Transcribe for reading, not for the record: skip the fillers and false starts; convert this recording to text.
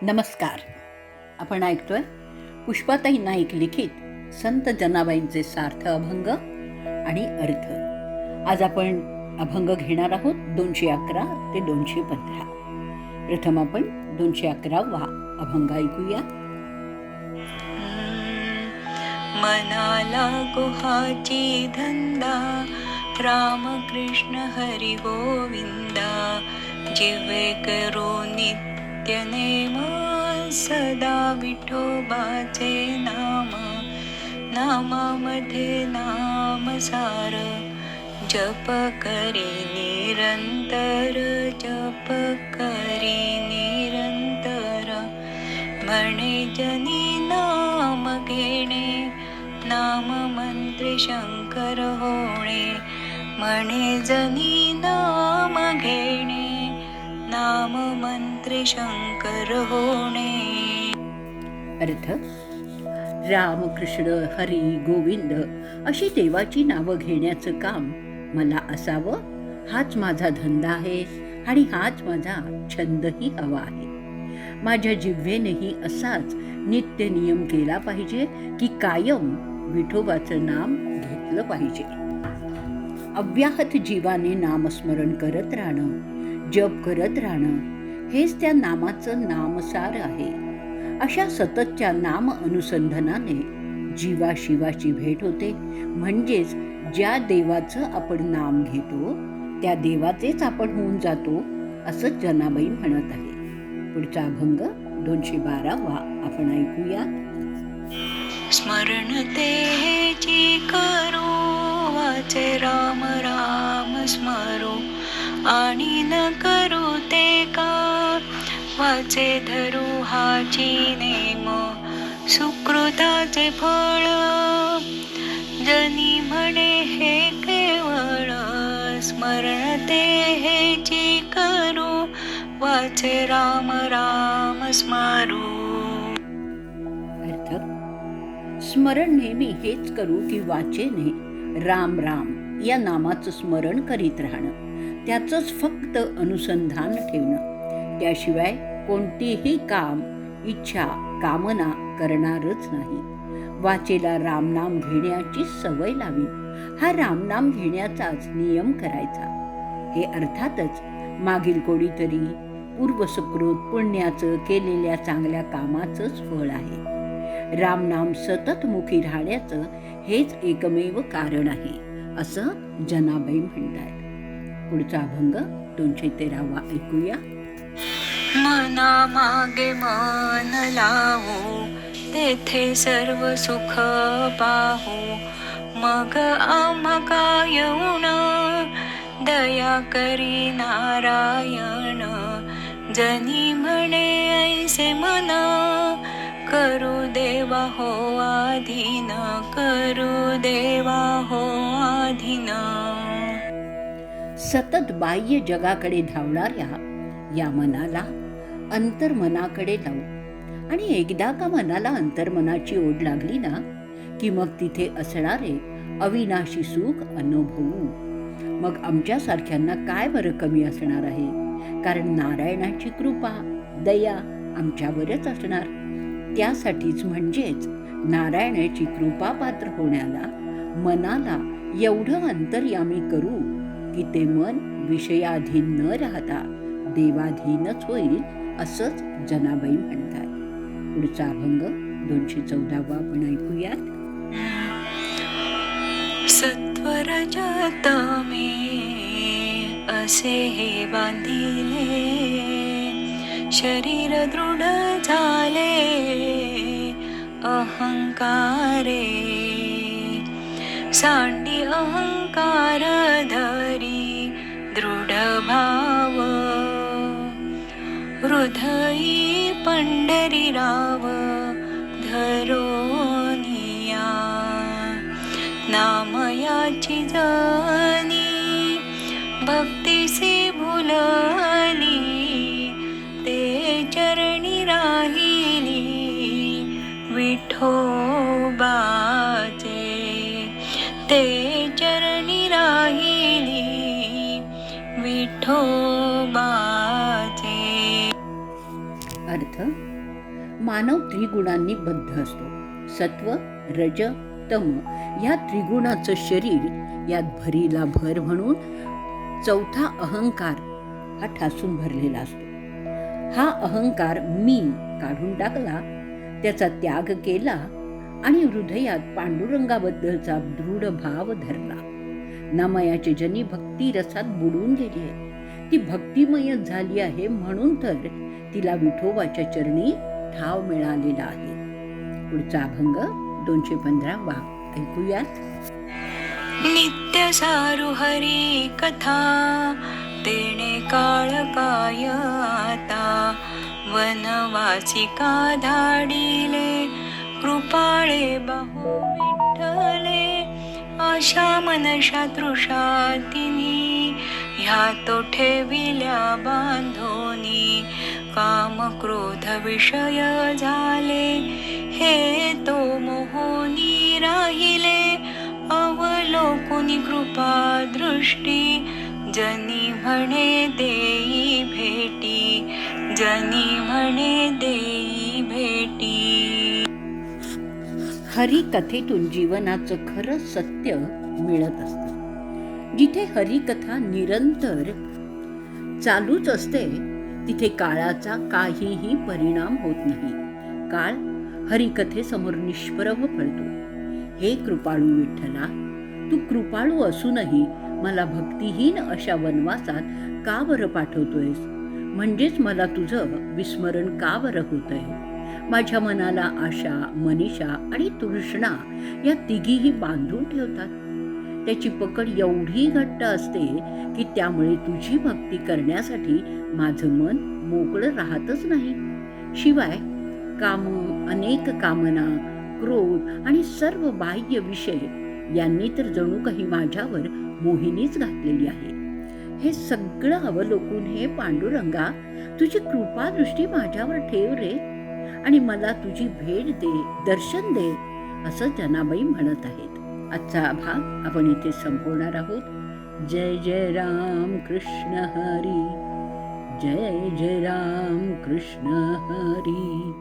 नमस्कार. आपण ऐकतोय पुष्पाताई नाईक लिखित संत जनाबाईंचे सार्थ अभंग आणि अर्थ. आज आपण अभंग घेणार आहोत 211 ते 215. प्रथम आपण 211वा अभंग ऐकूया. मनाला गुहाची धंदा, रामकृष्ण हरी गोविंदा. जिवे करू नित्य नेम, सदा विठोबाचे नाम. नामामध्ये नाम सार, जप करी निरंतर. जप करी निरंतर. म्हणे जनी नाम घेणे, नाम मंत्री शंकर होणे. म्हणे जनी नाम घेणे, नाम मंत्री शंकर होणे. अर्थ: राम, कृष्ण, हरी, गोविंद अशी देवाची नावं घेण्याचं काम मला असावं, हाच माझा धंदा आहे आणि हाच माझा छंदही हवा आहे. माझ्या जिव्हेनेही असाच नित्य नियम केला पाहिजे की कायम विठोबाचं नाम घेतलं पाहिजे. अव्याहत जीवाने नामस्मरण करत राहणं, जप करत राहणं हेच त्या नामाचं नामसार आहे. अशा सततच्या नाम अनुसंधानाने जीवाशिवाची भेट होते. म्हणजेच ज्या देवाचं आपण नाम घेतो त्या देवाचेच आपण होऊन जातो, असं जनाबाई म्हणत आहे. पुढचा अभंग 212वा आपण ऐकूया. स्मरण तेची करू, वाचे राम राम स्मरू. आणि न करू ते का, वाचे धरू हाची नेम. सुकृताचे फळ, जनी म्हणे हे केवळ. स्मरण ते हेची करू, वाचे राम राम स्मरू. अर्थ: स्मरण नेहमी हेच करू की वाचेने राम राम या नामाचं स्मरण करीत राहणं, त्याचंच फक्त अनुसंधान ठेवणं. त्याशिवाय कोणतीही काम, इच्छा, कामना करणारच नाही. वाचेला रामनाम घेण्याची सवय लावी, हा रामनाम घेण्याचाच नियम करायचा. हे अर्थातच मागील कोणीतरी पूर्वसुकृत पुण्याचं केलेल्या चांगल्या कामाचंच फळ आहे. रामनाम सतत मुखी राहण्याचं हेच एकमेव कारण आहे, असं जनाबाई म्हणतात. पुढचा अभंग 213वा ऐकूया. मना मागे मन लावू, तेथे सर्व सुख पाहू. मग आम्हा कायऊन, दया करी नारायण. जनी म्हणे ऐसे मन, करू देवा हो आधीन. करू देवा हो आधीन. सतत बाह्य जगाकडे धावणाऱ्या या मनाला अंतर्मनाकडे लावू, आणि एकदा का मनाला अंतर्मनाची ओढ लागली ना की मग तिथे असणारे अविनाशी सुख अनुभवू. मग आमच्यासारख्यांना काय बरं कमी असणार आहे, कारण नारायणाची कृपा, दया आमच्यावरच असणार. त्यासाठीच म्हणजेच नारायणाची कृपा पात्र होण्याला मनाला एवढं अंतर्यामी करू की ते मन विषयाधीन न राहता देवाधीनच होईल, असंच जनाबाई म्हणतात. पुढचा अभंग 214वा आपण ऐकूया. सत्वरजत मी असे हे बांधिले, शरीर दृढ झाले अहंकारे. सांडी अहंकार धरी दृढ भाव, हृदयी पंढरी राव धरोनिया. नामयाची जनी भक्तीसी भुलली, ते चरणी राहिली विठोबाचे. ते चरणी राहिली विठोबाचे. अर्थ: अर्थ, मानव त्रिगुणांनी बद्ध असतो. सत्व, रज, तम या त्रिगुणाचं शरीर, यात भरीला भर म्हणून चौथा अहंकार हा ठासून भरलेला असतो. हा अहंकार मी काढून टाकला, त्याचा त्याग केला आणि हृदयात पांडुरंगाबद्दलचा दृढ भाव धरला. नामयाची जनी भक्ती रसात बुडून गेली आहे. ती भक्तिमय झाली आहे, म्हणून तर तिला विठोबाच्या चरणी ठाव मिळालेला आहे. पुढचा अभंग 215 ऐकूयात. नित्य सारु हरी कथा, तेणे काळ काय आता. वनवासिका धाडिले, कृपाळे बाहू विठ्ठले. आशा मनशा तृषा तिनी, ह्या तो ठेविल्या बांधोनी. काम क्रोध विषय झाले, हे तो मोहोनी राहिले. अवलोकुनी कृपा दृष्टी, जनी म्हणे देई भेटी. जनी म्हणे देई भेटी. हरिकथेतून जीवनाचं खरं सत्य मिळत असतं. जिथे हरिकथा निरंतर चालूच असते, तिथे काळाचा काहीही परिणाम होत नाही. काळ हरिकथेसमोर निष्प्रभ फळतो. हे कृपाळू विठ्ठला, तू कृपाळू असूनही मला भक्तिहीन अशा वनवासात का बरं पाठवतोयस? म्हणजेच मला तुझं विस्मरण का बरं होतंय? माझ्या मनाला आशा, मनीषा आणि तृष्णा या तिघीही बांधून ठेवतात. त्याची पकड एवढी घट्ट असते की त्यामुळे तुझी भक्ती करण्यासाठी माझं मन मोकळं राहतच नाही. शिवाय काम, अनेक कामना, क्रोध आणि सर्व बाह्य विषय यांनी तर जणू काही माझ्यावर मोहिनीच घातलेली आहे. हे सगळं अवलोकून हे पांडुरंगा, तुझी कृपादृष्टी माझ्यावर ठेव रे, आणि मला तुझी भेट दे, दर्शन दे, असं जनाबाई म्हणत आहेत. आजचा भाग आपण इथे संपवणार आहोत. जय जय राम कृष्ण हरी. जय जय राम कृष्ण हरी.